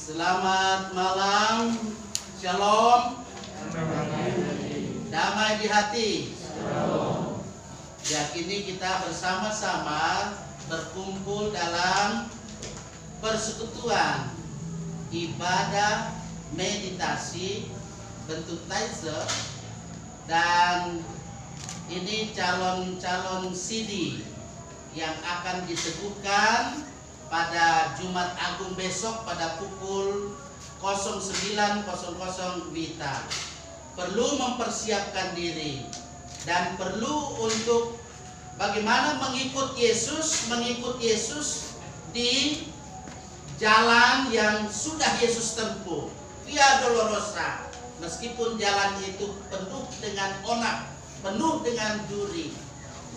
Selamat malam, shalom, damai di hati. Ya, kini kita bersama-sama berkumpul dalam persekutuan ibadah meditasi bentuk Taizer, dan ini calon-calon CD yang akan diteguhkan pada Jumat Agung besok pada pukul 09.00 WITA. Perlu mempersiapkan diri dan perlu untuk bagaimana mengikut Yesus di jalan yang sudah Yesus tempuh, Via Dolorosa. Meskipun jalan itu penuh dengan onak, penuh dengan duri.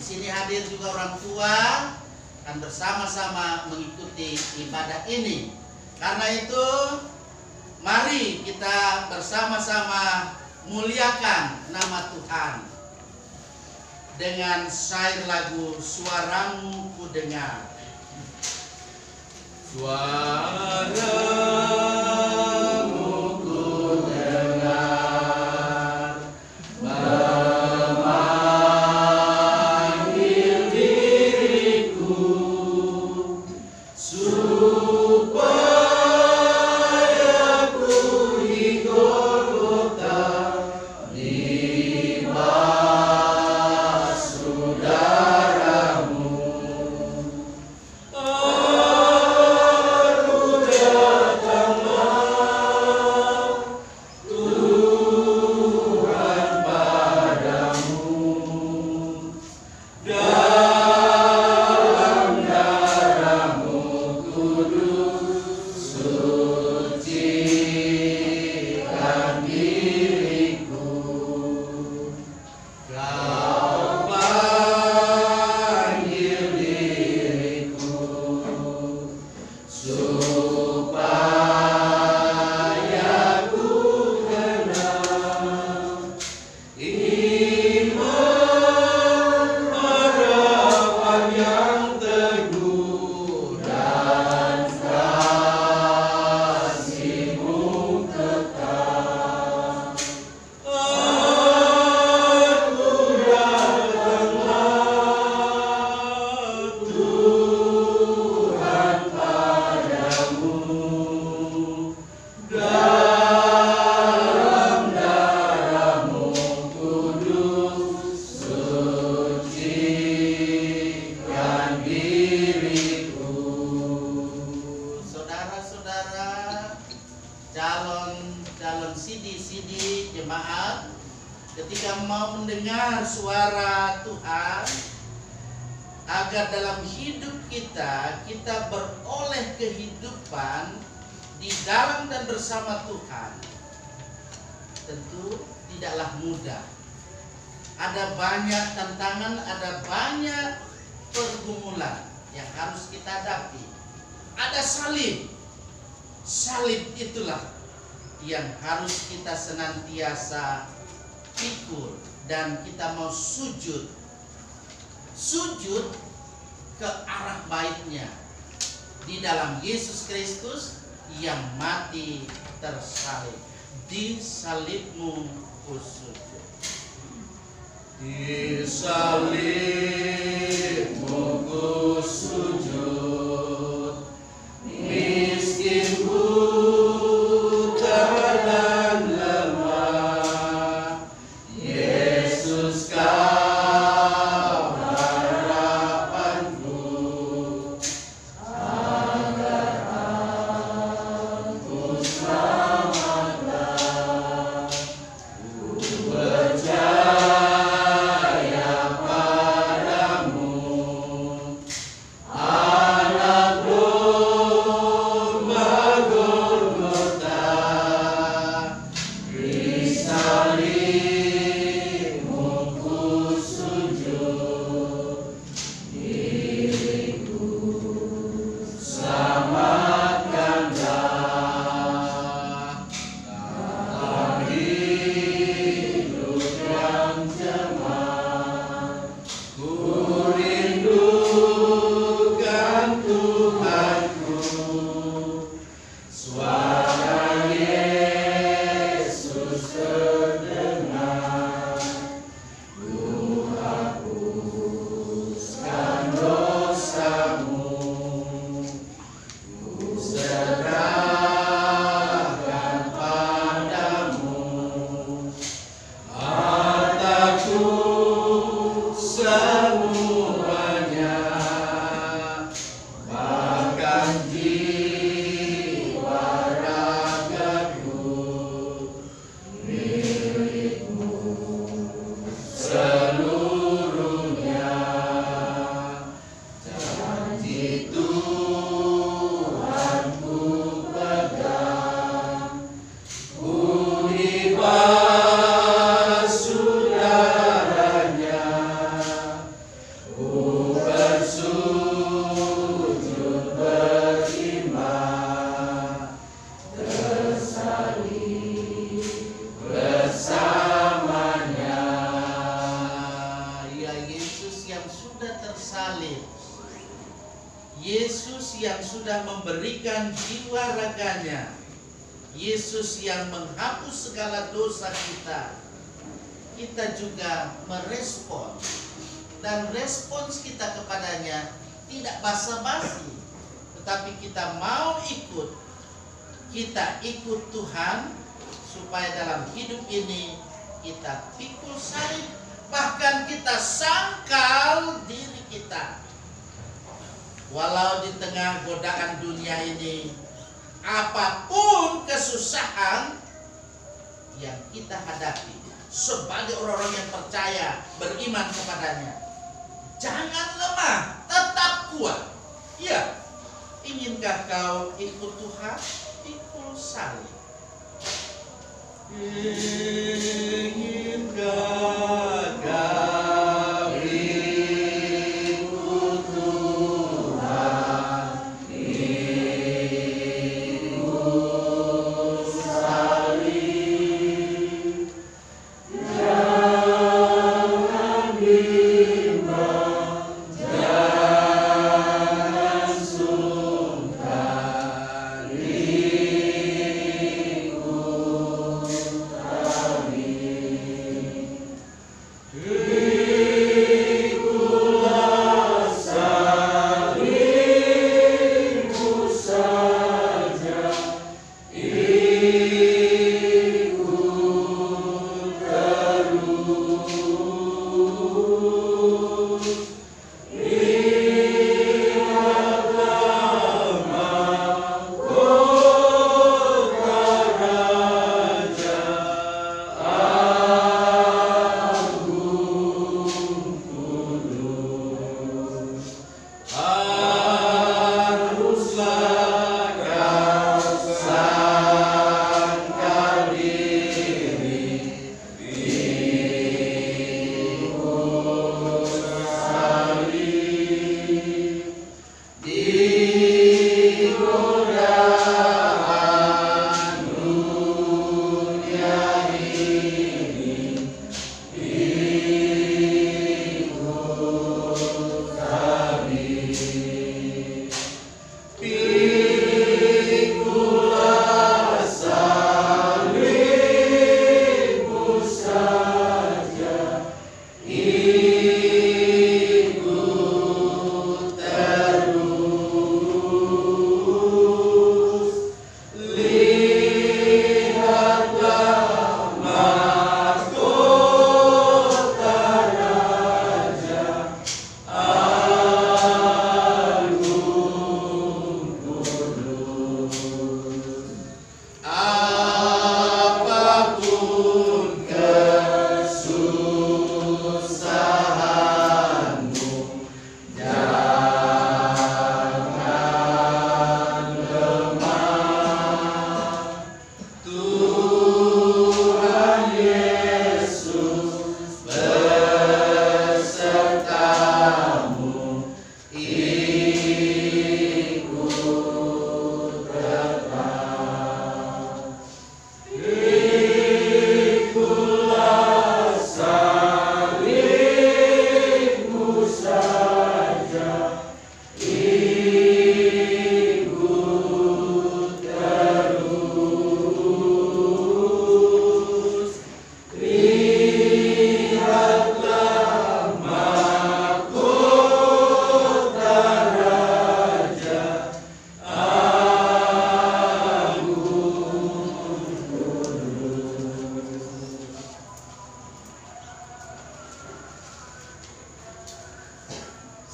Di sini hadir juga orang tua, akan bersama-sama mengikuti ibadah ini. Karena itu, mari kita bersama-sama muliakan nama Tuhan dengan syair lagu Suaramu Ku Dengar. Suaramu ku dengar, memanggil diriku supaya ku di Golgota libas saudaramu. Calon CD jemaat, ketika mau mendengar suara Tuhan, agar dalam hidup kita beroleh kehidupan di dalam dan bersama Tuhan, tentu tidaklah mudah. Ada banyak tantangan, ada banyak pergumulan yang harus kita hadapi. Ada salib itulah yang harus kita senantiasa pikul, dan kita mau sujud ke arah baitnya di dalam Yesus Kristus yang mati tersalib. Di salibmu ku sujud, di salibmu ku sujud, miskin dan lemah, Yesus kau harapanku, agar aku selamatlah. Ku percaya padamu, anak domba Golgota, di salibmu ku sujud, diriku selamatkanlah dalam hidup yang cemas. Ku rindukan Tuhanku, suara memberikan jiwa raganya. Yesus yang menghapus segala dosa kita. Kita juga merespon, dan respons kita kepadanya tidak basa-basi, tetapi kita mau ikut. Kita ikut Tuhan supaya dalam hidup ini kita pikul salib, bahkan kita sangkal diri kita. Walau di tengah godaan dunia ini, apapun kesusahan yang kita hadapi sebagai orang-orang yang percaya, beriman kepadanya, jangan lemah, tetap kuat. Ya, inginkah kau ikut Tuhan? Pikul salib. Inginkah kau ikut Tuhan? Pikul salib. Jangan bimbang, jangan sungkan.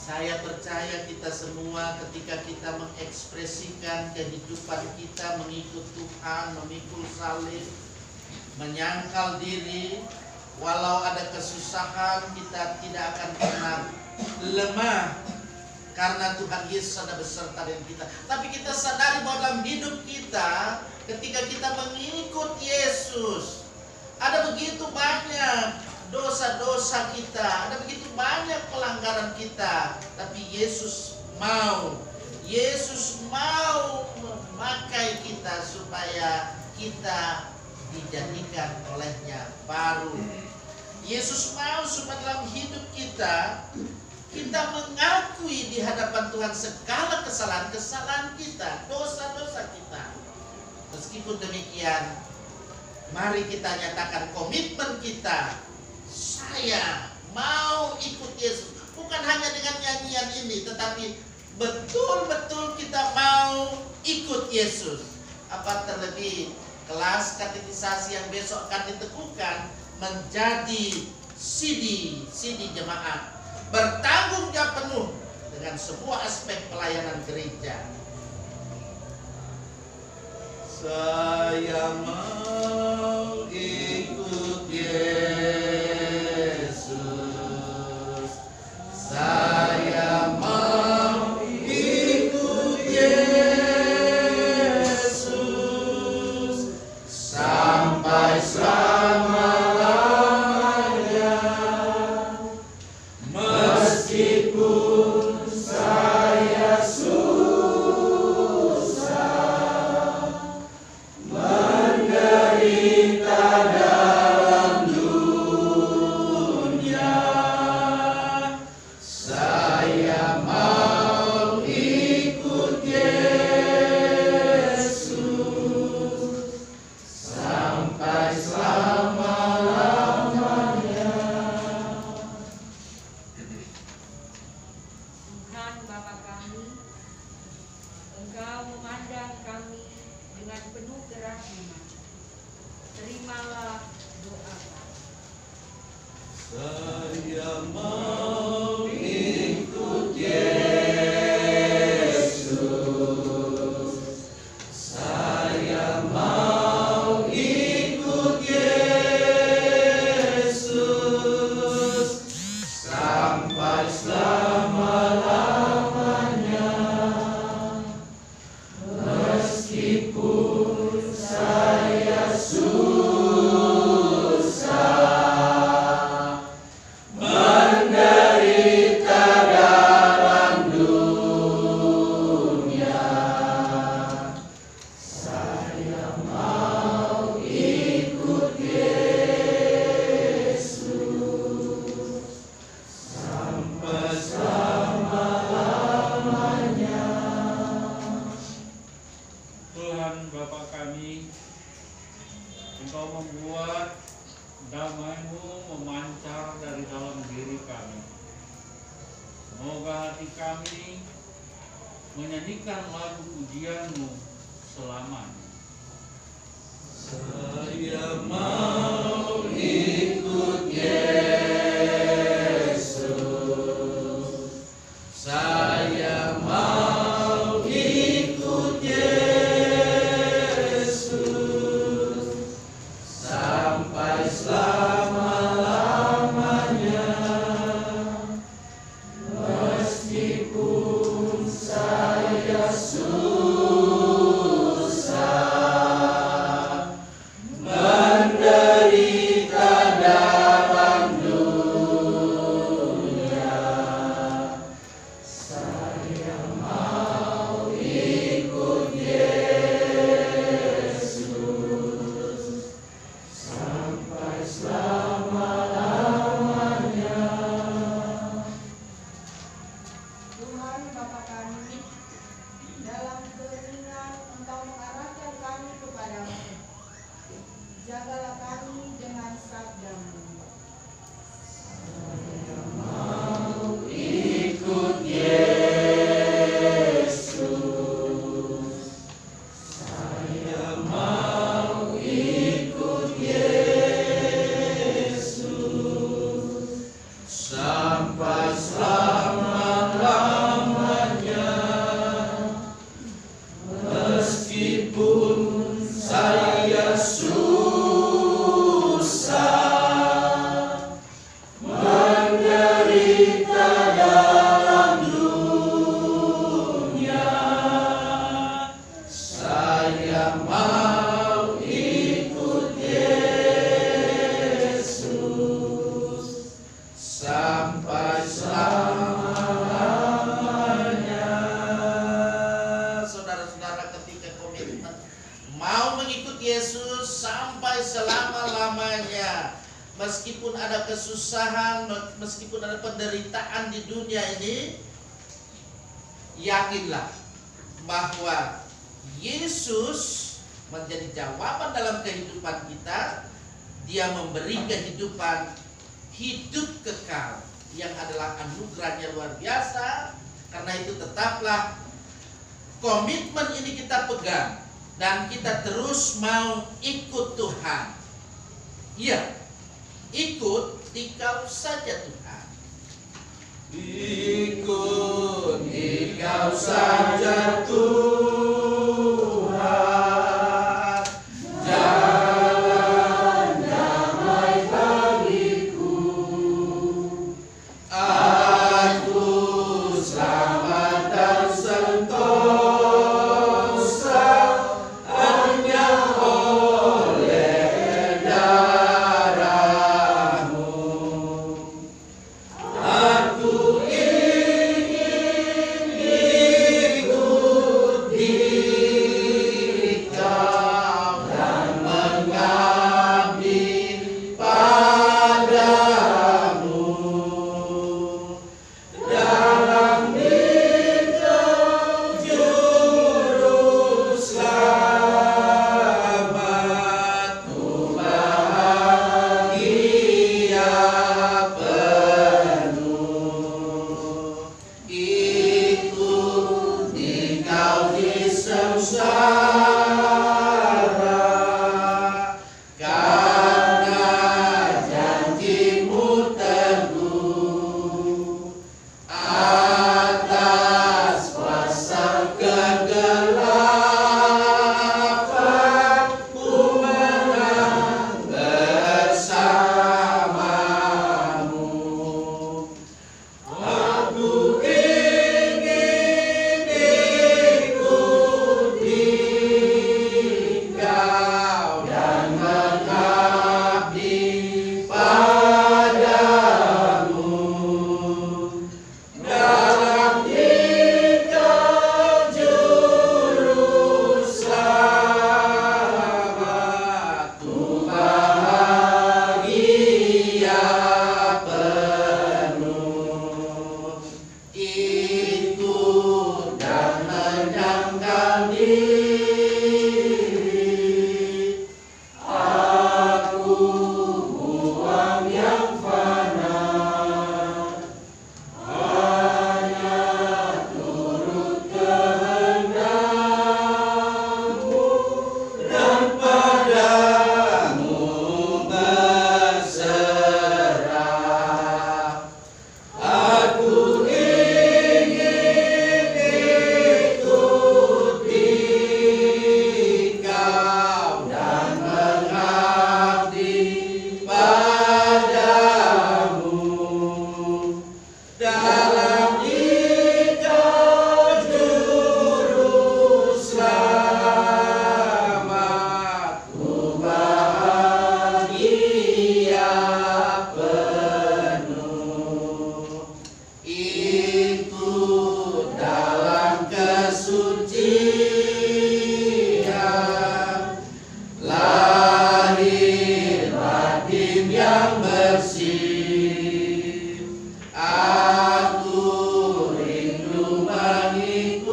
Saya percaya kita semua ketika kita mengekspresikan kehidupan kita mengikut Tuhan, memikul salib, menyangkal diri, walau ada kesusahan kita tidak akan pernah lemah, karena Tuhan Yesus ada beserta dengan kita. Tapi kita sadari bahwa dalam hidup kita, ketika kita mengikut Yesus, ada begitu banyak dosa-dosa kita, ada begitu banyak pelanggaran kita. Tapi Yesus mau memakai kita supaya kita dijadikan olehnya baru. Yesus mau supaya dalam hidup kita Kita mengakui di hadapan Tuhan segala kesalahan-kesalahan kita, dosa-dosa kita. Meskipun demikian, mari kita nyatakan komitmen kita. Saya mau ikut Yesus. Bukan hanya dengan nyanyian ini, tetapi betul-betul kita mau ikut Yesus. Apa terlebih kelas katekisasi yang besok akan diteguhkan menjadi CD jemaat. Bertanggung jawab penuh dengan semua aspek pelayanan gereja. Saya mau ikut Yesus. Saya mau ikut Yesus sampai selama-lamanya. Meskipun saya susah menderita dalam dunia, saya mau ikut Yesus sampai selama-lamanya. Tuhan Bapa kami, Engkau memandang kami dengan penuh kerahiman. Terimalah doa kami. Saya mau ikut Yesus. Saya mau ikut Yesus sampai selama-lamanya. Meskipun saya susah menderita dalam dunia, saya mau ikut Yesus sampai selama-lamanya. Tuhan Bapa kami, Engkau membuat damai-Mu memancar dari dalam diri kami. Semoga hati kami menyanyikan lagu pujian-Mu selamanya. Saya mau ikut Yesus. Saya mau ikut Yesus sampai selama-lamanya. Meskipun saya susah menderita dalam dunia, saya mau ikut Yesus sampai selama-lamanya. Tuhan Bapa kami, dalam keringan Engkau mengarahkan kami kepadamu. Jagalah kami dengan sabda-Mu. Mau ikut Yesus. Saya mau ikut Yesus sampai selama-lamanya. Meskipun saya susah menderita dalam dunia, saya mau ikut Yesus sampai selama-lamanya. Saudara-saudara, ketika komitmen mau mengikut Yesus sampai selama-lamanya, meskipun ada kesusahan, meskipun ada penderitaan di dunia ini, yakinlah bahwa Yesus menjadi jawaban dalam kehidupan kita. Dia memberi kehidupan, hidup kekal yang adalah anugerahnya luar biasa. Karena itu tetaplah komitmen ini kita pegang dan kita terus mau ikut Tuhan. Iya, ikut Engkau saja Tuhan. Ikut Engkau saja Tuhan, jalan damai bagiku. Aku selamat dan sentosa hanya oleh darah-Mu. Aku ingin ikut Dikau dan mengabdi padamu. Dalam Dikau juru selamatku bahagia penuh. Ikut Dikau di sengsara, karena janji-Mu teguh. Atas kuasa kegelapan ku menang bersama-Mu. Aku ingin ikut Dikau dan mengabdi padamu. Dalam Dikau juru selamatku bahagia penuh. Ikut dan menyangkal diri, aku buang yang fana, hanya turut kehendak-Mu dan padamu berserah. Aku ingin ikut Dikau dan mengabdi padamu. Dalam Dikau juru selamatku bahagia penuh. Ikut dalam kesucian, lahir batin yang bersih. Aku rindu mengikuti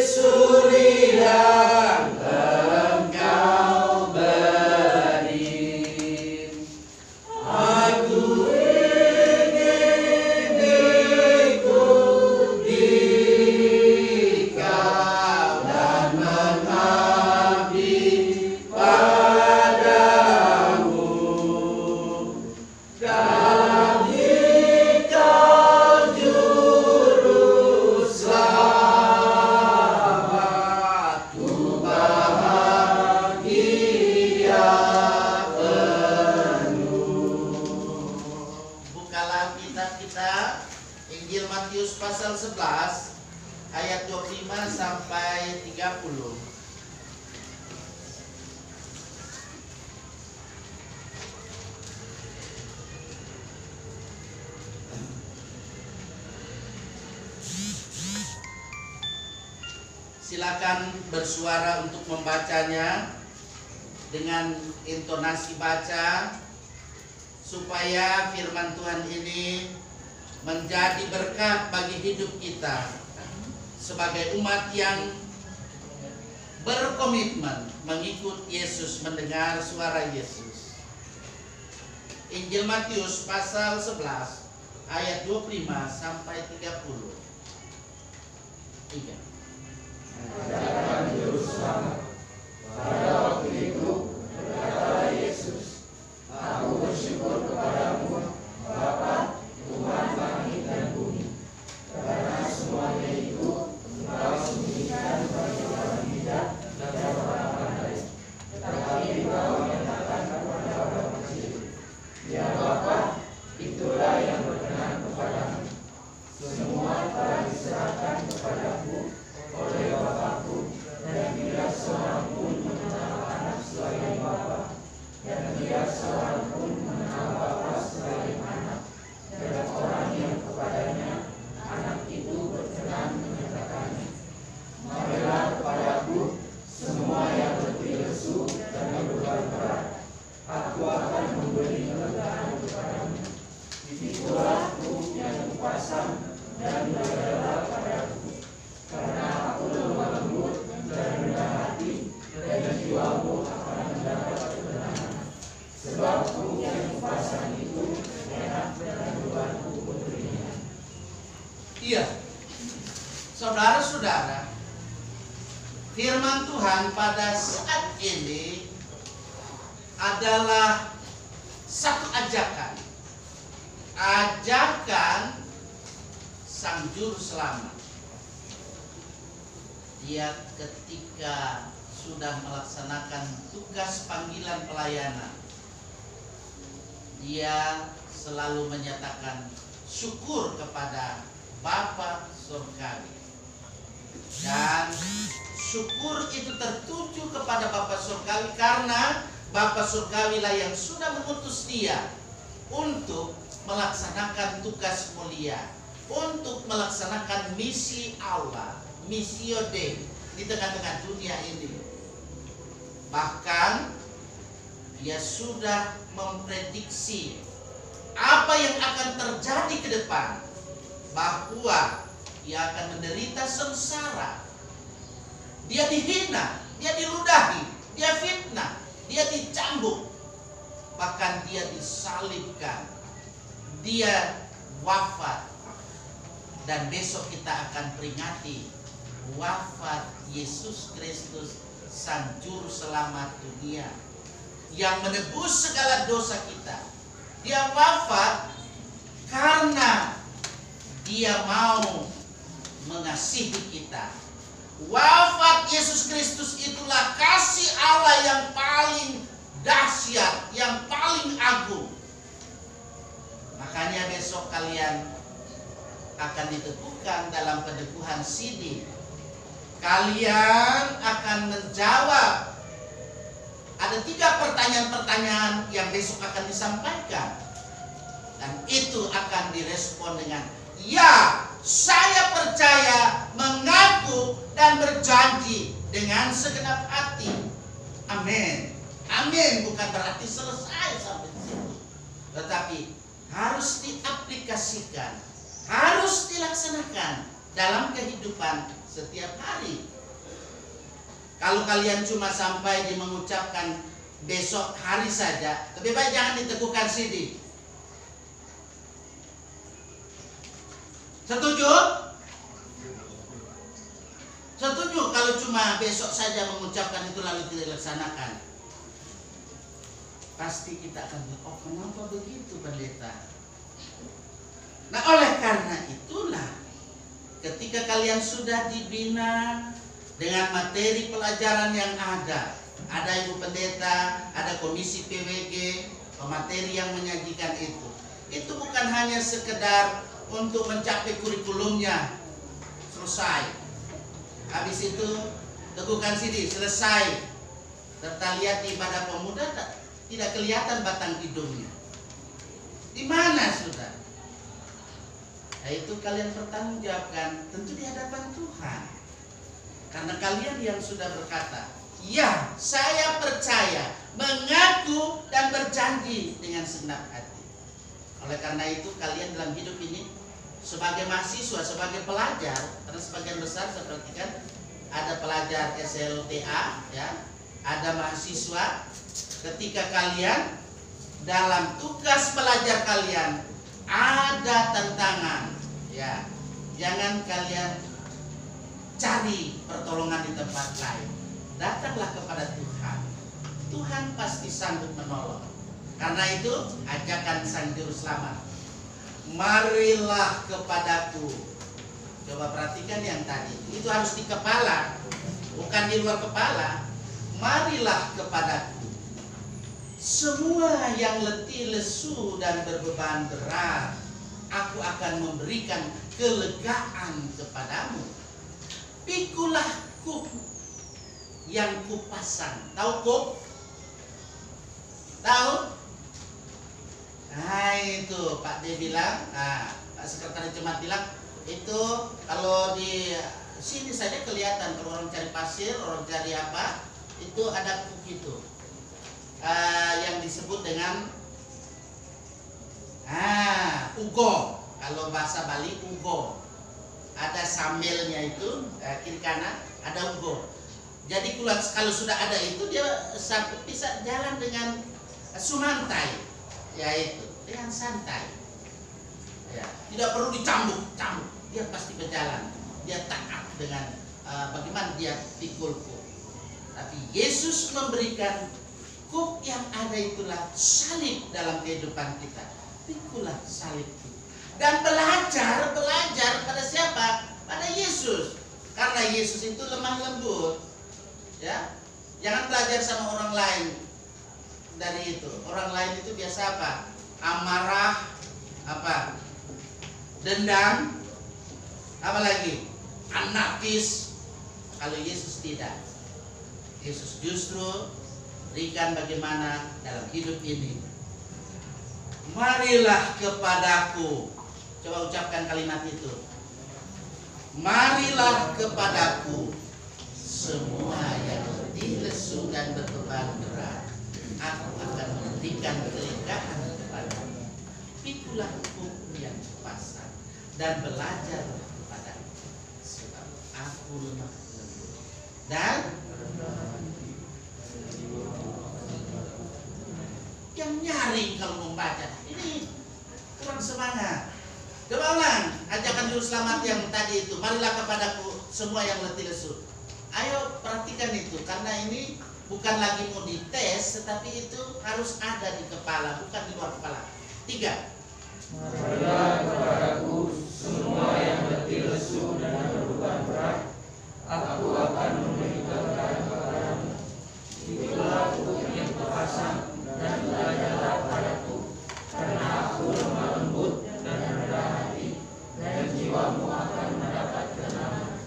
suri yang Engkau beri. Aku ingin ikut Dikau dan mengabdi padamu. Dalam Dikau juru selamatku bahagia penuh. Bukalah kitab kita, Injil Matius pasal 11 ayat 25 sampai 30. Silakan bersuara untuk membacanya. dengan intonasi baca, supaya firman Tuhan ini menjadi berkat bagi hidup kita sebagai umat yang berkomitmen mengikut Yesus, mendengar suara Yesus. Injil Matius pasal 11 ayat 25 sampai 30. 3. Pada waktu itu berkata Yesus, "Aku bersyukur kepadamu, Bapa, Tuhan langit dan bumi, karena semuanya itu Engkau sembunyikan bagi orang bijak dan orang pandai, tetapi Engkau menyatakan kepada orang kecil. Ya Bapa, itulah yang berkenan kepadamu. Semua telah diserahkan kepadaku oleh Bapakku, dan tidak seorang pun mengenal anak selain Bapa, dan tidak seorang pun mengenal Bapa selain anak, dan orang yang kepadanya anak itu berkenan menyatakannya. Marilah kepadaku semua yang letih lesu dan beban berat, aku akan memberi kelegaan kepadamu. Itulah ruh yang kupasang dan belajarlah padaku, karena aku lemah lembut dan rendah hati, dan jiwamu akan mendapat ketenangan. Sebab ruh yang kupasang itu enak dan bebanku pun ringan." Iya, saudara-saudara, firman Tuhan pada saat ini adalah satu ajakan Sang Juru Selamat. Dia ketika sudah melaksanakan tugas panggilan pelayanan, dia selalu menyatakan syukur kepada Bapa Surgawi. Dan syukur itu tertuju kepada Bapa Surgawi karena Bapa Surgawi lah yang sudah mengutus dia untuk melaksanakan tugas mulia, untuk melaksanakan misi Allah, missio Dei di tengah-tengah dunia ini. Bahkan dia sudah memprediksi apa yang akan terjadi ke depan, bahwa dia akan menderita sengsara, dia dihina, dia diludahi, dia fitnah, dia dicambuk, bahkan dia disalibkan, dia wafat. Dan besok kita akan peringati wafat Yesus Kristus, Sang Juru Selamat dunia, yang menebus segala dosa kita. Dia wafat karena dia mau mengasihi kita. Wafat Yesus Kristus itulah kasih Allah yang paling dahsyat, yang paling agung. Makanya besok kalian akan diteguhkan dalam peneguhan sidi. Kalian akan menjawab. Ada 3 pertanyaan-pertanyaan yang besok akan disampaikan. Dan itu akan direspon dengan, ya, saya percaya, mengaku, dan berjanji dengan segenap hati. Amin. Amin bukan berarti selesai sampai di situ. Tetapi harus diaplikasikan, harus dilaksanakan dalam kehidupan setiap hari. Kalau kalian cuma sampai di mengucapkan besok hari saja, lebih baik jangan diteguhkan sidi. Setuju? Setuju kalau cuma besok saja mengucapkan itu lalu tidak dilaksanakan. Pasti kita akan bilang, oh kenapa begitu pendeta? Nah oleh karena itulah, ketika kalian sudah dibina dengan materi pelajaran yang ada ibu pendeta, ada komisi PWG, pemateri yang menyajikan itu bukan hanya sekedar untuk mencapai kurikulumnya, selesai. Habis itu teguhkan sidi, selesai. Serta lihat di ibadah pemuda tidak kelihatan batang hidungnya. Di mana sudah? Nah, itu kalian bertanggung jawabkan tentu di hadapan Tuhan. Karena kalian yang sudah berkata, Ya, saya percaya, mengaku dan berjanji dengan segenap hati. Oleh karena itu kalian dalam hidup ini sebagai mahasiswa, sebagai pelajar, karena sebagian besar saya perhatikan ada pelajar SLTA, ya, ada mahasiswa. Ketika kalian dalam tugas pelajar kalian ada tantangan, ya, jangan kalian cari pertolongan di tempat lain. Datanglah kepada Tuhan. Tuhan pasti sanggup menolong. Karena itu ajakan Sang Juru Selamat, marilah kepadaku. Coba perhatikan yang tadi, itu harus di kepala, bukan di luar kepala. Marilah kepadaku, semua yang letih lesu dan berbeban berat, aku akan memberikan kelegaan kepadamu. Pikulah kuk yang kupasang. Tahu kuk? Tahu? Nah itu Pak D bilang, Pak Sekretaris Jemaat bilang, itu kalau di sini saja kelihatan, kalau orang cari pasir, orang cari apa, itu ada kuk itu, yang disebut dengan ugo. Kalau bahasa Bali ugo, ada sambelnya itu, kiri kanan ada ugo. Jadi kalau sudah ada itu, dia bisa jalan dengan sumantai, yaitu dengan santai, ya, tidak perlu dicambuk, dia pasti berjalan, dia taat dengan bagaimana dia pikul kuk. Tapi Yesus memberikan kuk yang ada, itulah salib dalam kehidupan kita. Pikulah salib itu. Dan belajar pada siapa? Pada Yesus. Karena Yesus itu lemah lembut. Ya, jangan belajar sama orang lain dari itu. Orang lain itu biasa apa? Amarah, apa? Dendam, apa lagi? Anarkis. Kalau Yesus tidak. Yesus justru berikan bagaimana dalam hidup ini. Marilah kepadaku. Coba ucapkan kalimat itu. Marilah kepadaku, semua yang letih lesu dan berbeban berat, aku akan memberikan kelegaan kepadamu. Pikulah kuk yang kupasang dan belajar kepadaku, sebab aku lemah lembut dan yang nyaring kalau membaca ini kurang semangat. Coba ulang ajakan Juru Selamat yang tadi itu, marilah kepadaku semua yang letih lesu. Ayo perhatikan itu, karena ini bukan lagi mau dites, tetapi itu harus ada di kepala, bukan di luar kepala. 3. Marilah kepadaku semua yang letih lesu dan berbeban berat, aku akan memberikan kepadamu. Itulah kuk yang kupasang dan belajarlah padaku, karena aku lemah lembut dan rendah hati, dan jiwamu akan mendapat ketenangan.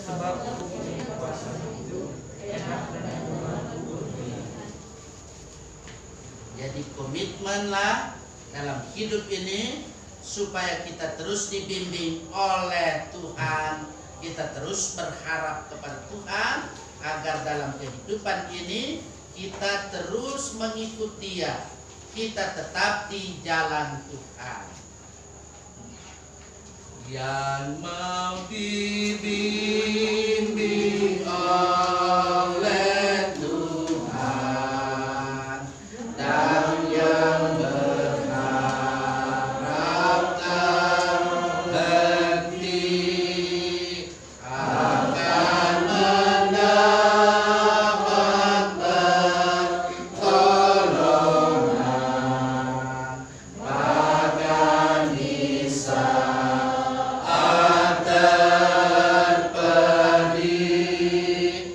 Sebab kuk yang kupasang itu enak dan membantu dunia. Jadi komitmenlah dalam hidup ini supaya kita terus dibimbing oleh Tuhan, kita terus berharap kepada Tuhan agar dalam kehidupan ini kita terus mengikuti Dia, kita tetap di jalan Tuhan. Yang mau dibimbing oleh Tuhan dan yang berharapkan hati akan mendapat pertolongan, bahkan di saat terpedih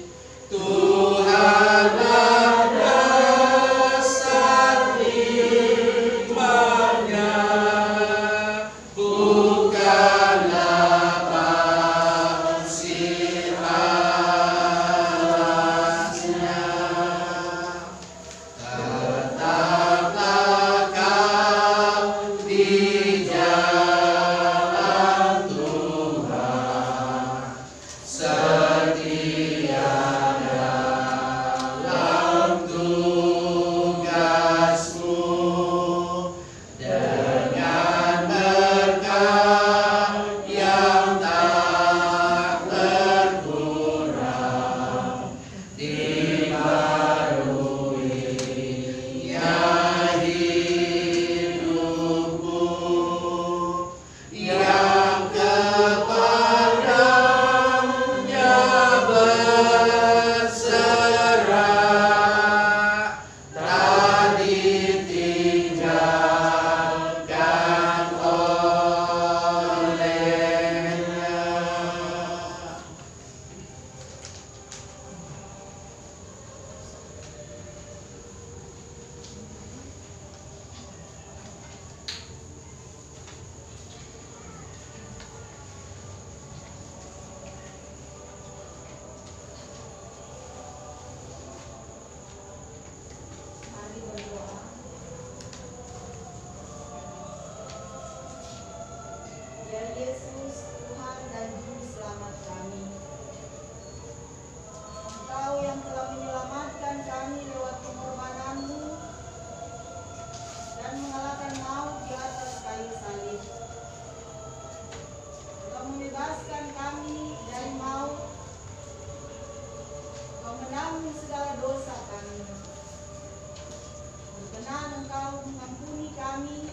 berkenan Engkau mengampuni kami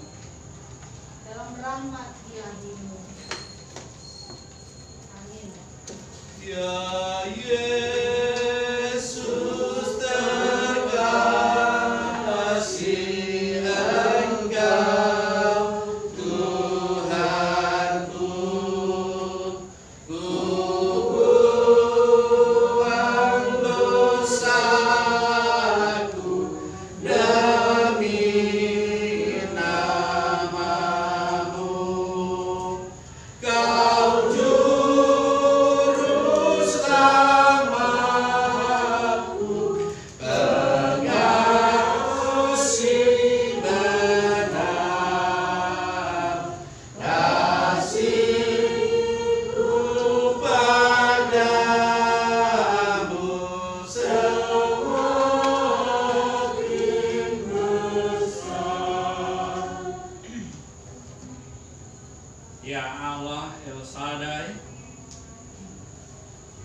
dalam rahmat ilahi-Mu. Amin. Ya Yesus terkasih, Engkau Tuhanku, ku buang dosaku demi nama-Mu. Kau juru selamatku, pengasihi benar, kasihku padamu semakin besar. Ya Allah El Shaddai,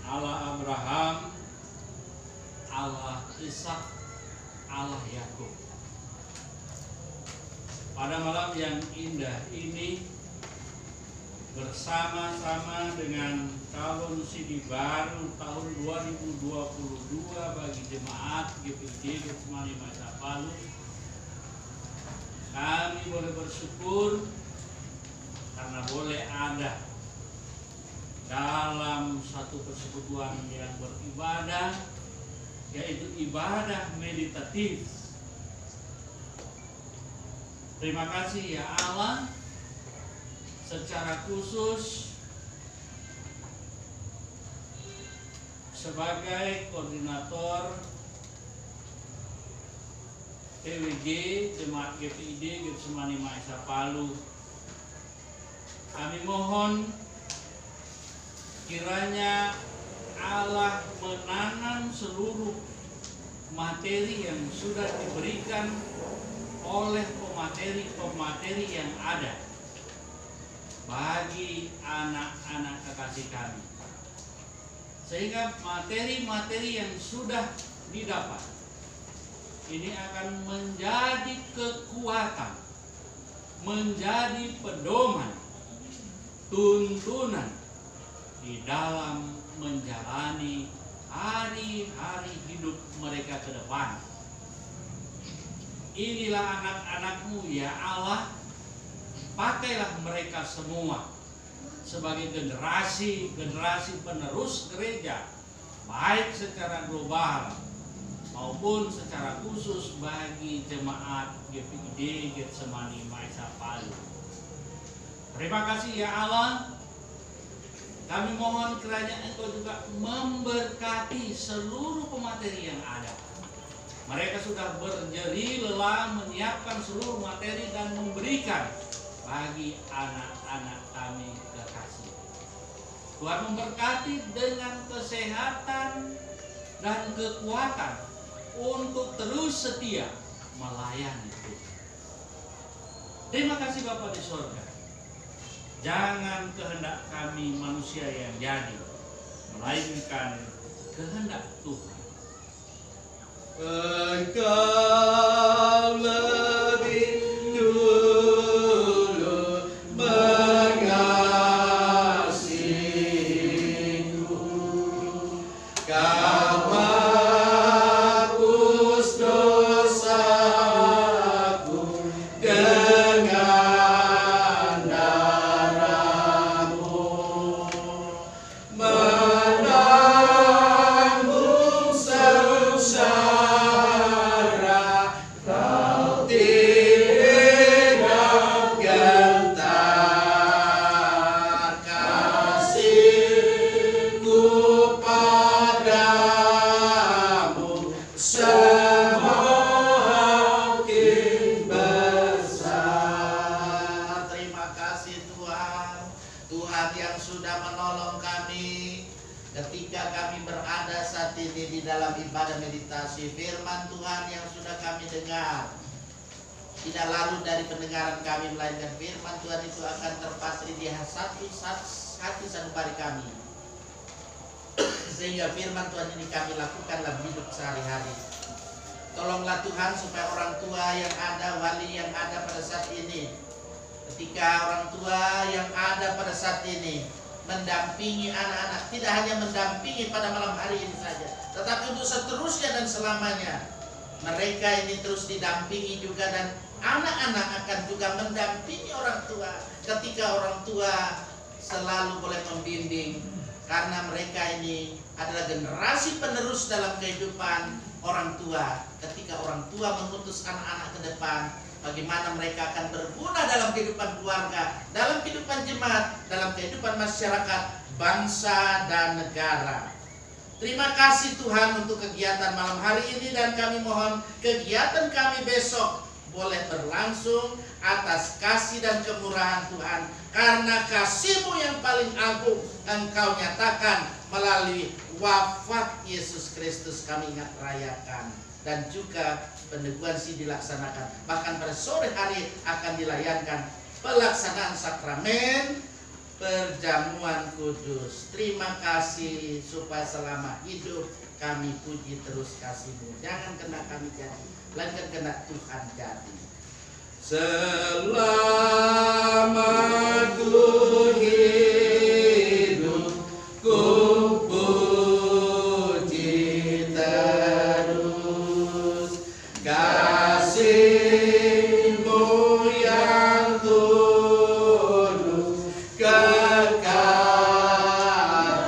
Allah Abraham, Allah Ishak, Allah Yakub. Pada malam yang indah ini, bersama-sama dengan calon sidi baru tahun 2022 bagi jemaat GPID Getsemani Masa Palu, kami boleh bersyukur karena boleh ada dalam satu persekutuan yang beribadah, yaitu ibadah meditatif. Terima kasih ya Allah, secara khusus sebagai koordinator PWG Jemaat GPID Getsemani Masa Palu, kami mohon kiranya Allah menanam seluruh materi yang sudah diberikan oleh pemateri-pemateri yang ada bagi anak-anak kekasih kami, sehingga materi-materi yang sudah didapat ini akan menjadi kekuatan, menjadi pedoman, tuntunan di dalam menjalani hari-hari hidup mereka ke depan. Inilah anak-anak-Mu ya Allah, pakailah mereka semua sebagai generasi penerus gereja, baik secara global maupun secara khusus bagi jemaat GPID Getsemani Masa Palu. Terima kasih ya Allah. Kami mohon kiranya Engkau juga memberkati seluruh pemateri yang ada. Mereka sudah berjeri lelah menyiapkan seluruh materi dan memberikan bagi anak-anak kami kekasih. Tuhan memberkati dengan kesehatan dan kekuatan untuk terus setia melayani Tuhan. Terima kasih Bapa di sorga. Jangan kehendak kami manusia yang jadi, melainkan kehendak Tuhan. Engkau lebih dulu mengasihiku, Kau menghapus dosaku dengan darah-Mu, menanggung sengsara, Kau tidak gentar, kasihku padamu semakin besar. Terima kasih Tuhan, Tuhan yang sudah menolong kami ketika kami berada saat ini di dalam ibadah meditasi firman Tuhan yang sudah kami dengar. Tidak lalu dari pendengaran kami, melainkan firman Tuhan itu akan terpatri di hati sanubari kami, sehingga firman Tuhan ini kami lakukan dalam hidup sehari-hari. Tolonglah Tuhan supaya orang tua yang ada, wali yang ada pada saat ini, ketika orang tua yang ada pada saat ini mendampingi anak-anak, tidak hanya mendampingi pada malam hari ini saja, tetapi untuk seterusnya dan selamanya. Mereka ini terus didampingi juga, dan anak-anak akan juga mendampingi orang tua ketika orang tua selalu boleh membimbing, karena mereka ini adalah generasi penerus dalam kehidupan orang tua. Ketika orang tua mengutus anak-anak ke depan, bagaimana mereka akan berguna dalam kehidupan keluarga, dalam kehidupan jemaat, dalam kehidupan masyarakat, bangsa, dan negara. Terima kasih Tuhan untuk kegiatan malam hari ini, dan kami mohon kegiatan kami besok boleh berlangsung atas kasih dan kemurahan Tuhan. Karena kasih-Mu yang paling agung Engkau nyatakan melalui wafat Yesus Kristus kami ingat rayakan. Dan juga peneguhan sih dilaksanakan. Bahkan pada sore hari akan dilayankan pelaksanaan sakramen perjamuan kudus. Terima kasih supaya selama hidup kami puji terus kasih-Mu. Jangan kena kami jadi, melainkan kena Tuhan jadi. Selama ku hidup, ku puji terus kasih-Mu yang tulus, kekal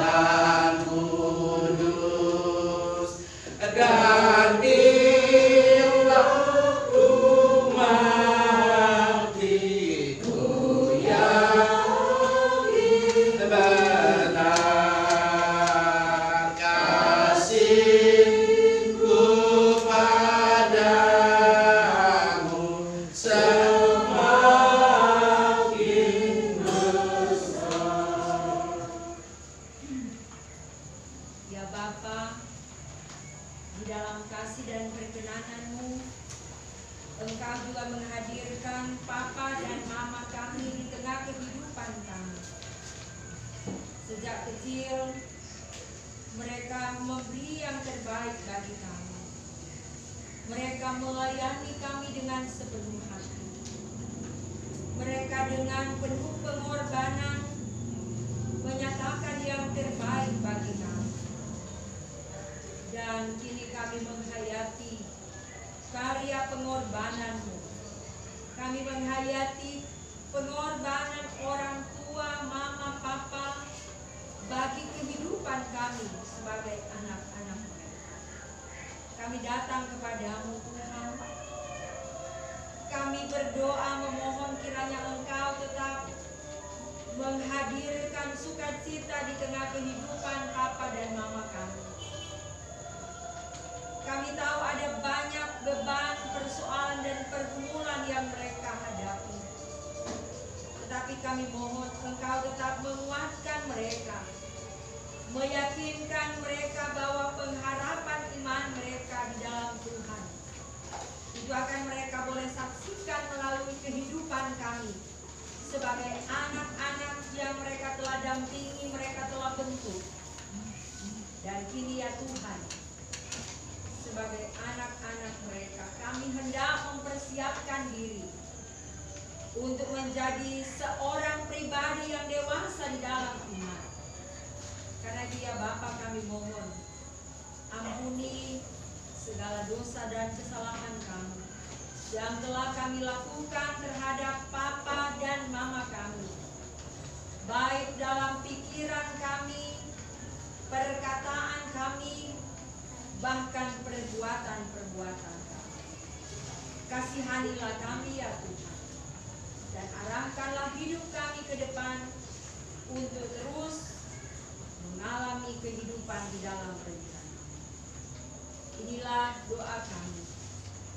dan kudus, dan inilah umat-Ku yang benar. Kasih-Ku padamu semakin besar. Ya Bapa, di dalam kasih dan perkenanan-Mu, Engkau juga menghadirkan Papa dan Mama kami di tengah kehidupan kami. Sejak kecil, mereka memberi yang terbaik bagi kami. Mereka melayani kami dengan sepenuh hati. Mereka dengan penuh pengorbanan menyatakan yang terbaik bagi kami. Dan kini kami menghayati karya pengorbanan-Mu. Kami menghayati pengorbanan orang tua, mama, papa bagi kehidupan kami sebagai anak-anak mereka. Kami datang kepadamu Tuhan. Kami berdoa memohon kiranya Engkau tetap menghadirkan sukacita di tengah kehidupan papa dan mama kami. Kami tahu ada banyak beban, persoalan, dan pergumulan yang mereka hadapi. Tetapi kami mohon Engkau tetap menguatkan mereka, meyakinkan mereka bahwa pengharapan iman mereka di dalam Tuhan itu akan mereka boleh saksikan melalui kehidupan kami sebagai anak-anak yang mereka telah dampingi, mereka telah bentuk. Dan kini ya Tuhan, sebagai anak-anak mereka, kami hendak mempersiapkan diri untuk menjadi seorang pribadi yang dewasa di dalam iman. Karena Dia Bapa kami mohon, ampuni segala dosa dan kesalahan kami yang telah kami lakukan terhadap Papa dan Mama kami, baik dalam pikiran kami, perkataan kami, bahkan perbuatan-perbuatan kami. Kasihanilah kami ya Tuhan, dan arahkanlah hidup kami ke depan untuk terus mengalami kehidupan di dalam rencana. Inilah doa kami.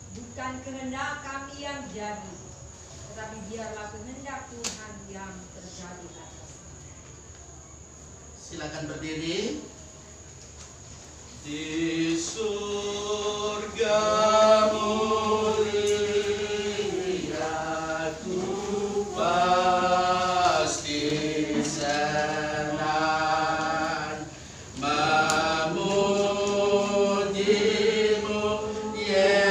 Bukan kehendak kami yang jadi, tetapi biarlah kehendak Tuhan yang terjadi atas kami. Silakan berdiri. Di surga mulia ku pasti senang memuji-Mu, Yesus.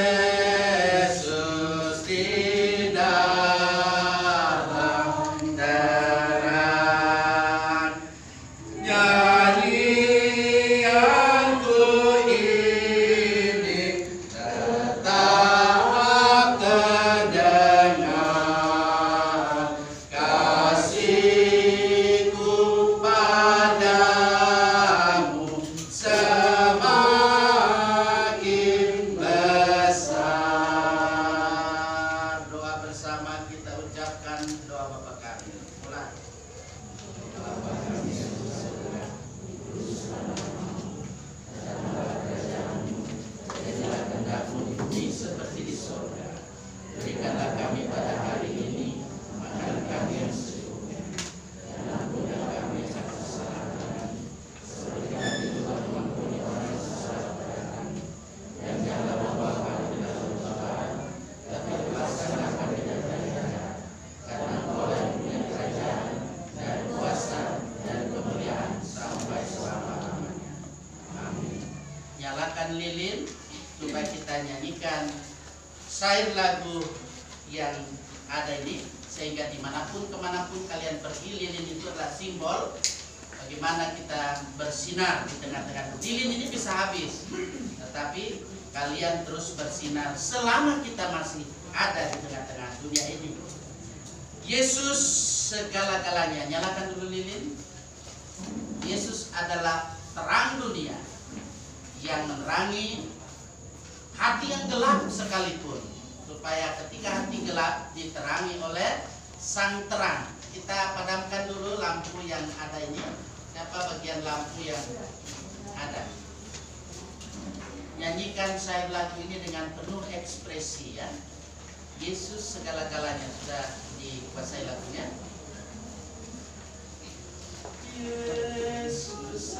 lilin supaya kita nyanyikan syair lagu yang ada ini, sehingga kemanapun kalian pergi, lilin itu adalah simbol bagaimana kita bersinar di tengah-tengah. Lilin ini bisa habis, tetapi kalian terus bersinar selama kita masih ada di tengah-tengah dunia ini. Yesus segala-galanya. Nyalakan dulu lilin. Yesus adalah terang dunia yang menerangi hati yang gelap sekalipun, supaya ketika hati gelap diterangi oleh sang terang. Kita padamkan dulu lampu yang ada ini. Siapa bagian lampu yang ada? Nyanyikan syair lagu ini dengan penuh ekspresi ya. Yesus segala-galanya. Sudah dikuasai lagunya. Yesus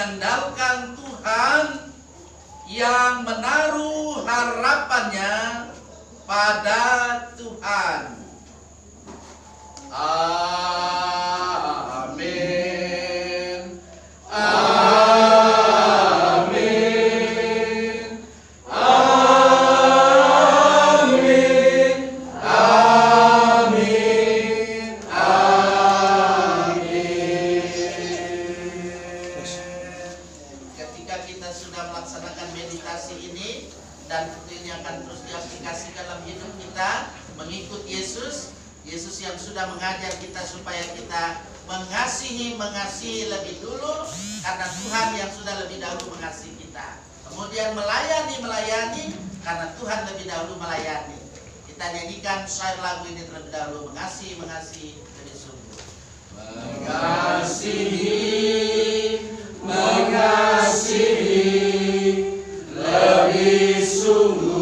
mengandalkan Tuhan, yang menaruh harapannya pada Tuhan. Amin. Amin. Amin. Amin. Amin. Ketika kita sudah melaksanakan meditasi ini, dan tentu ini akan terus diaplikasikan dalam hidup kita, mengikut Yesus yang sudah mengajar kita supaya kita mengasihi lebih dulu, karena Tuhan yang sudah lebih dahulu mengasihi kita. Kemudian melayani karena Tuhan lebih dahulu melayani. Kita nyanyikan syair lagu ini terlebih dahulu, mengasihi lebih sungguh. Mengasihi lebih sungguh.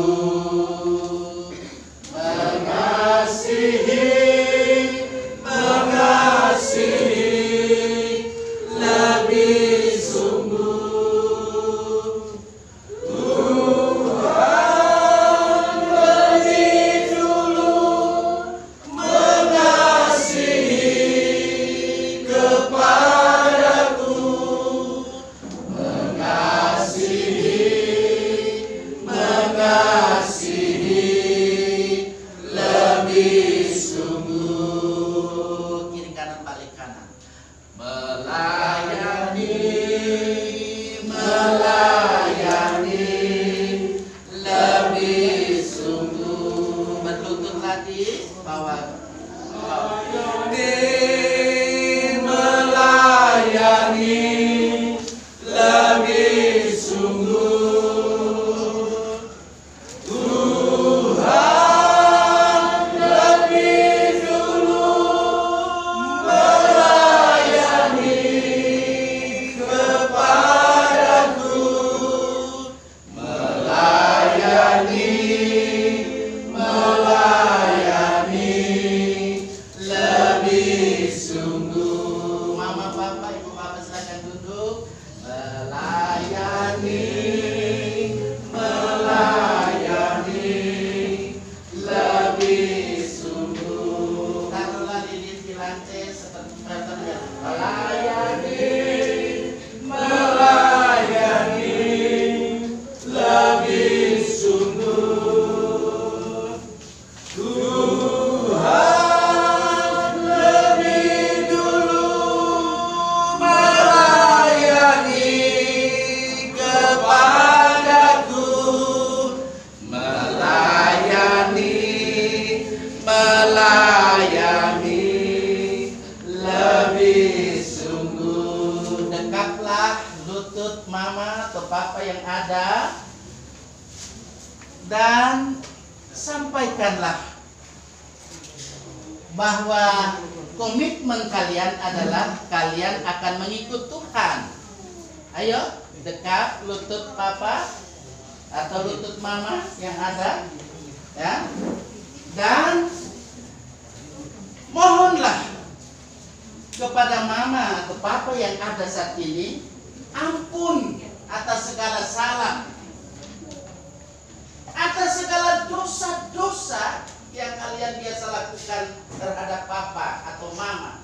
Dan sampaikanlah bahwa komitmen kalian adalah kalian akan mengikut Tuhan. Ayo, dekat lutut papa atau lutut mama yang ada, ya. Dan mohonlah kepada mama atau papa yang ada saat ini ampun atas segala salah, atas segala dosa-dosa yang kalian biasa lakukan terhadap papa atau mama.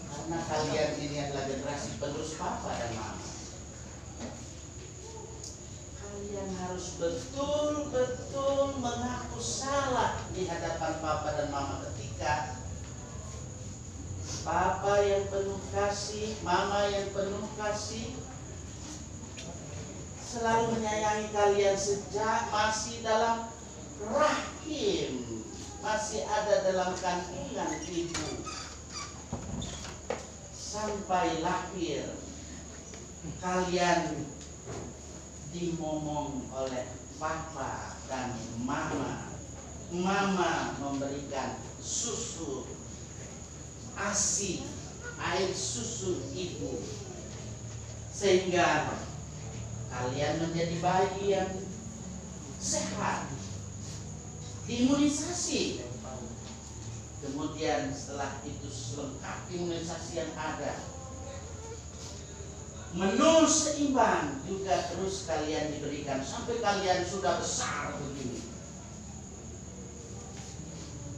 Karena kalian ini adalah generasi penerus papa dan mama. Kalian harus betul-betul mengaku salah di hadapan papa dan mama ketika papa yang penuh kasih, mama yang penuh kasih selalu menyayangi kalian sejak masih dalam rahim, masih ada dalam kandungan ibu, sampai lahir kalian dimomong oleh papa dan mama. Mama memberikan susu ASI, air susu ibu, sehingga kalian menjadi bayi yang sehat, diimunisasi. Kemudian setelah itu lengkap imunisasi yang ada, Menu seimbang juga terus kalian diberikan sampai kalian sudah besar begini.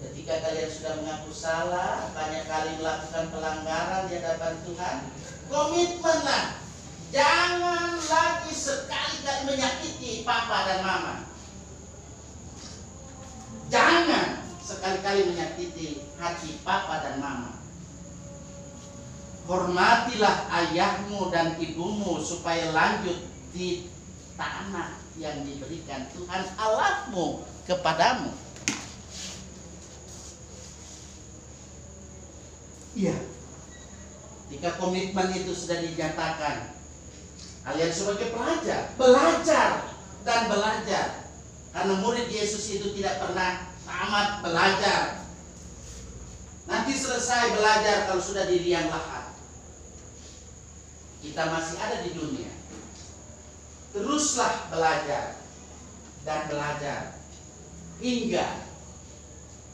Ketika kalian sudah mengaku salah, banyak kali melakukan pelanggaran di hadapan Tuhan, komitmenlah. Jangan lagi sekali-kali menyakiti papa dan mama. Jangan sekali-kali menyakiti hati papa dan mama. Hormatilah ayahmu dan ibumu supaya lanjut di tanah yang diberikan Tuhan Allahmu kepadamu. Iya. Jika komitmen itu sudah dinyatakan, kalian sebagai pelajar, belajar dan belajar. Karena murid Yesus itu tidak pernah tamat belajar. Nanti selesai belajar kalau sudah di liang lahat. Kita masih ada di dunia. Teruslah belajar dan belajar hingga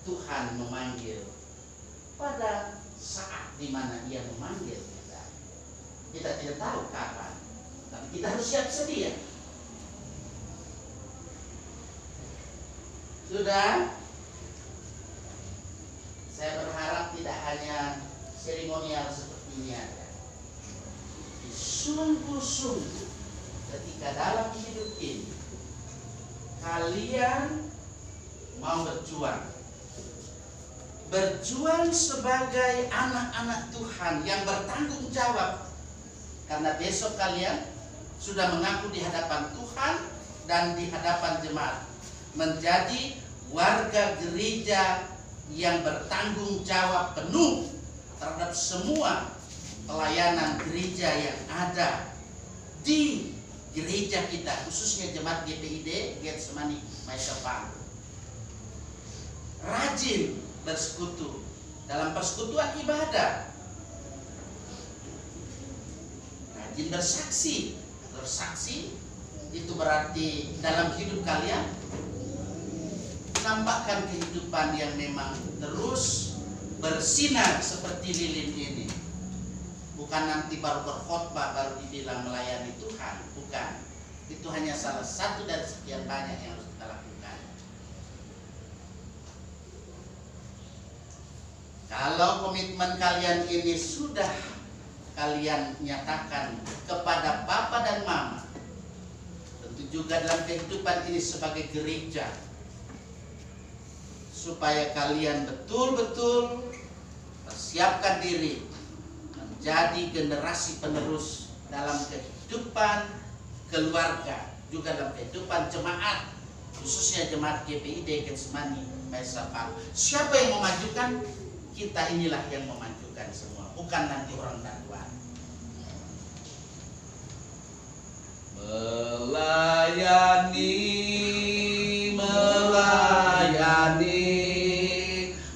Tuhan memanggil pada saat di mana Ia memanggil kita. Kita tidak tahu kapan, tapi kita harus siap sedia. Sudah? Saya berharap tidak hanya seremonial seperti ini ada. Sungguh-sungguh ketika dalam hidup ini kalian mau berjuang sebagai anak-anak Tuhan yang bertanggung jawab, karena besok kalian sudah mengaku di hadapan Tuhan dan di hadapan jemaat menjadi warga gereja yang bertanggung jawab penuh terhadap semua pelayanan gereja yang ada di gereja kita, khususnya jemaat GPID Getsemani Maisapang. Rajin bersekutu dalam persekutuan ibadah, rajin bersaksi. Bersaksi itu berarti dalam hidup kalian nampakkan kehidupan yang memang terus bersinar seperti lilin ini. Bukan nanti baru berkhotbah baru dibilang melayani Tuhan, bukan. Itu hanya salah satu dari sekian banyak yang harus kita lakukan. Kalau komitmen kalian ini sudah kalian nyatakan kepada papa dan mama, tentu juga dalam kehidupan ini sebagai gereja, supaya kalian betul-betul persiapkan diri menjadi generasi penerus dalam kehidupan keluarga, juga dalam kehidupan jemaat, khususnya jemaat GPID Getsemani Maisapang. Siapa yang memajukan? Kita inilah yang memajukan semua, bukan nanti orang Tuhan. Melayani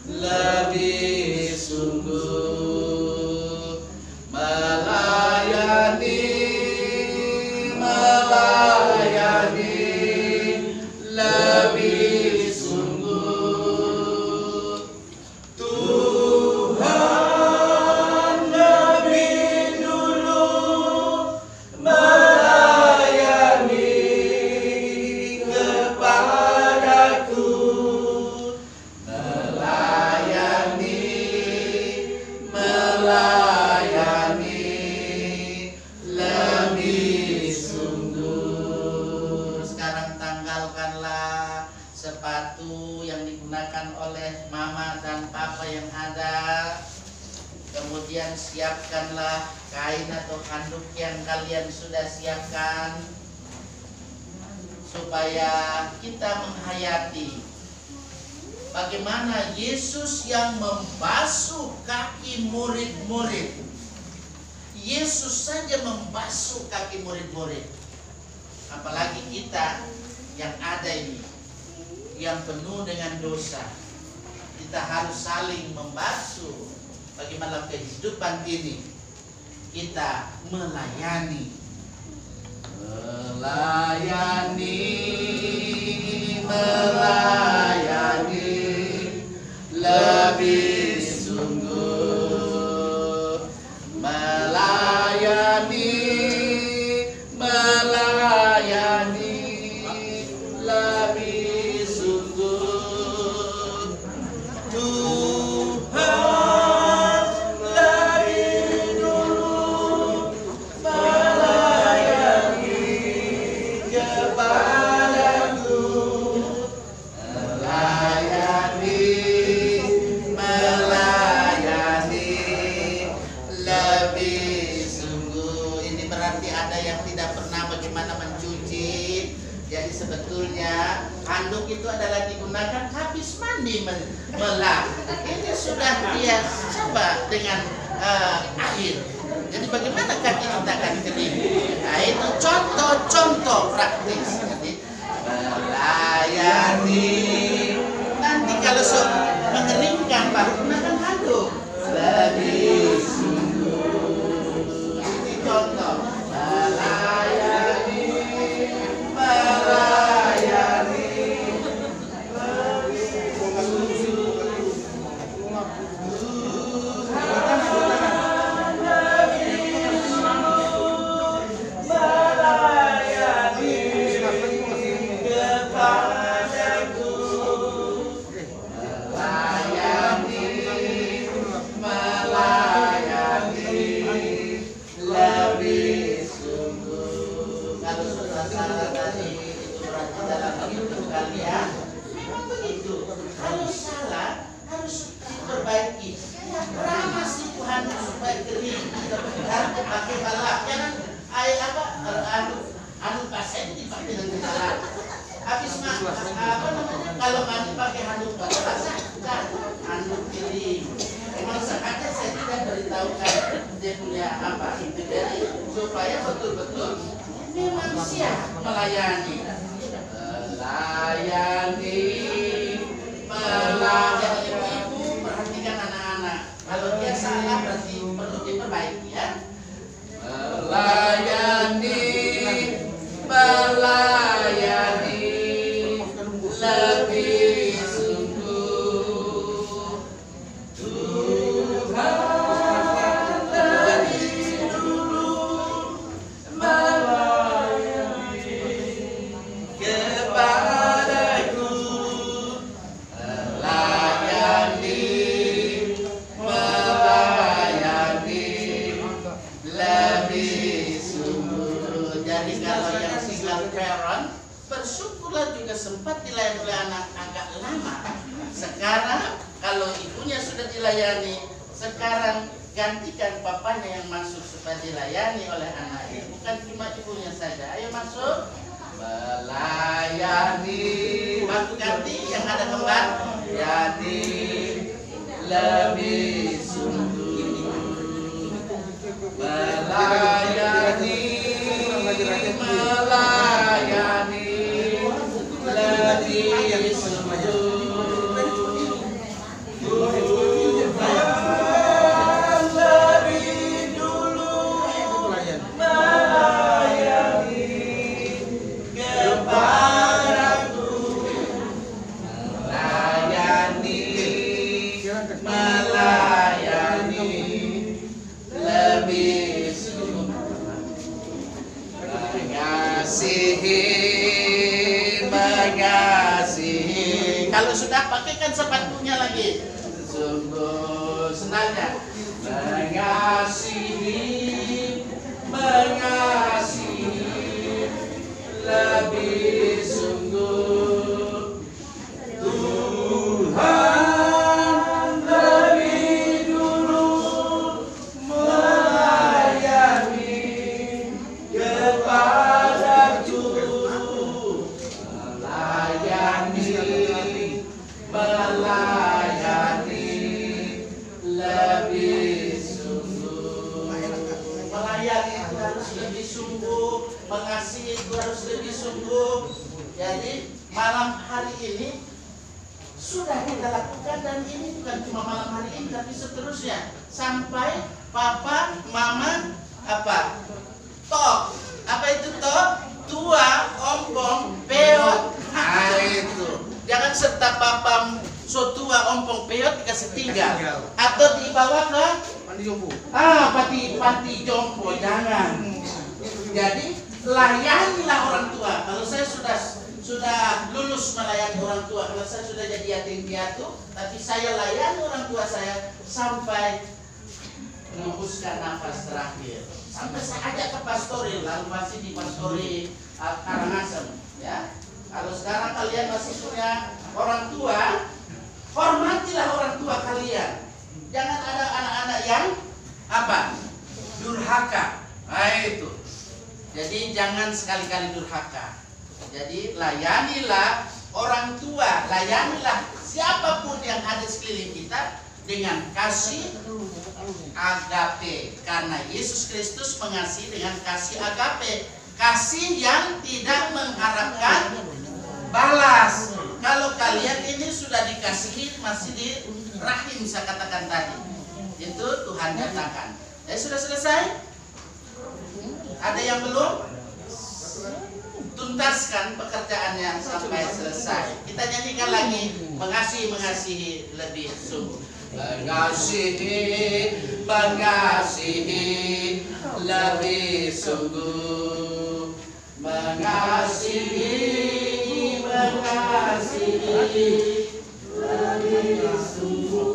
lebih sungguh, melayani lebih sungguh. Tuhan lebih dulu melayani kepadaku, melayani lebih sungguh. Sekarang tanggalkanlah sepatu yang digunakan oleh mama dan papa yang ada. Kemudian siapkanlah kain atau handuk yang kalian sudah siapkan, supaya kita menghayati bagaimana Yesus yang membasuh kaki murid-murid. Yesus saja membasuh kaki murid-murid, apalagi kita yang ada ini, yang penuh dengan dosa. Kita harus saling membasuh. Bagaimana kehidupan ini kita melayani lebih sungguh, melayani ada yang tidak pernah bagaimana mencuci. Jadi sebetulnya handuk itu adalah digunakan habis mandi melap. Ini sudah dia coba dengan air. Jadi bagaimana kaki kita akan kering? Nah itu contoh-contoh praktis. Jadi melayani. Nanti kalau mengeringkan baru gunakan handuk. Lebih sungguh. Ini contoh. Melayani. Kalau mandi pakai handuk basah, handuk kering. Memang sengaja saya tidak beritahukan dia punya apa. Jadi supaya betul-betul memang siap melayani. Melayani ibu, perhatikan anak-anak. Kalau dia salah berarti perlu diperbaiki ya. Melayani. Lebih sungguh Tuhan lebih dulu melayani kepadaku, melayani lebih sungguh. Jadi kalau yang single parent, bersyukurlah juga sempat dilayani oleh anak agak lama. Sekarang kalau ibunya sudah dilayani, sekarang gantikan papanya yang masuk supaya dilayani oleh anaknya. Bukan cuma ibunya saja. Ayo masuk. Melayani. Waktu ganti yang ada kembar. Jadi lebih sungguh. Melayani. Lebih sungguh Tuhan lebih dulu melayani kepadaku, melayani lebih sungguh mengasihi. Kalau sudah pakaikan sepatunya lagi. Sungguh senangnya mengasihi lebih sungguh Tuhan lebih dulu melayani kepadaku, melayani lebih sungguh. Melayani itu harus lebih sungguh, mengasihi itu harus lebih sungguh. Jadi malam hari ini sudah kita lakukan, dan ini bukan cuma malam hari ini tapi seterusnya sampai papa, mama apa? Tok. Apa itu tok? Tua, ompong, peot. Nah itu. Jangan serta papa so tua, ompong, peot dikasih tinggal. Atau dibawa ke panti jompo. Panti jompo, jangan. Jadi layanilah orang tua. Kalau saya sudah lulus melayani orang tua, kalau saya sudah jadi yatim piatu, tapi saya layani orang tua saya sampai menghembuskan nafas terakhir. Sampai saya ajak ke pastoril, lalu masih di pastori Karangasem, ya. Kalau sekarang kalian masih punya orang tua, hormatilah orang tua kalian. Jangan ada anak-anak yang apa? Durhaka. Nah itu. Jadi jangan sekali-kali durhaka. Jadi layanilah orang tua, layanilah siapapun yang ada sekeliling kita dengan kasih agape. Karena Yesus Kristus mengasihi dengan kasih agape, kasih yang tidak mengharapkan balas. Kalau kalian ini sudah dikasihi, masih di rahim, saya katakan tadi, itu Tuhan nyatakan. Sudah selesai? Ada yang belum? Tuntaskan pekerjaannya sampai selesai. Kita nyanyikan lagi, mengasihi lebih sungguh. Mengasihi lebih sungguh. Mengasihi lebih sungguh.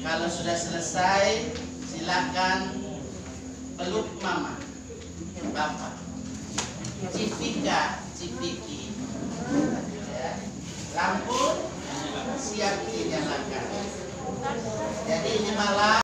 Kalau sudah selesai, silakan peluk mama, papa, cipika, cipiki, ya. Lampu siap dinyalakan. Jadi ini malam